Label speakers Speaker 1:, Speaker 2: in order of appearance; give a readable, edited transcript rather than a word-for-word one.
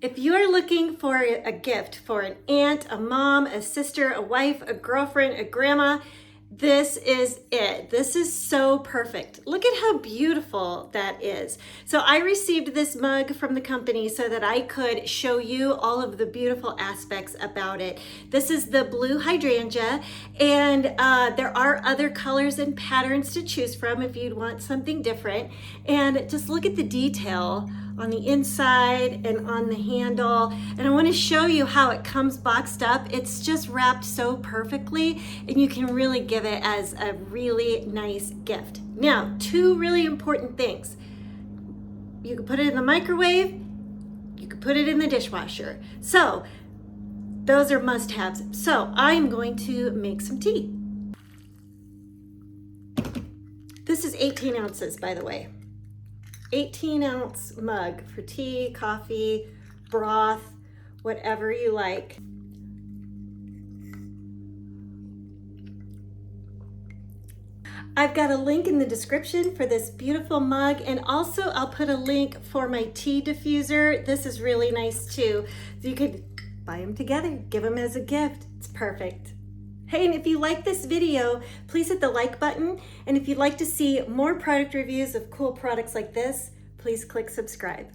Speaker 1: If you are looking for a gift for an aunt, a mom, a sister, a wife, a girlfriend, a grandma, this is it. This is so perfect. Look at how beautiful that is. So I received this mug from the company so that I could show you all of the beautiful aspects about it. This is the blue hydrangea, and there are other colors and patterns to choose from if you'd want something different. And just look at the detail on the inside and on the handle. And I want to show you how it comes boxed up. It's just wrapped so perfectly, and you can really give it as a really nice gift. Now, two really important things. You can put it in the microwave, you can put it in the dishwasher. So those are must-haves. So I'm going to make some tea. This is 18 ounces, by the way. 18-ounce mug for tea, coffee, broth, whatever you like. I've got a link in the description for this beautiful mug, and also I'll put a link for my tea diffuser. This is really nice too. So you could buy them together, give them as a gift. It's perfect. Hey, and if you like this video, please hit the like button. And if you'd like to see more product reviews of cool products like this, please click subscribe.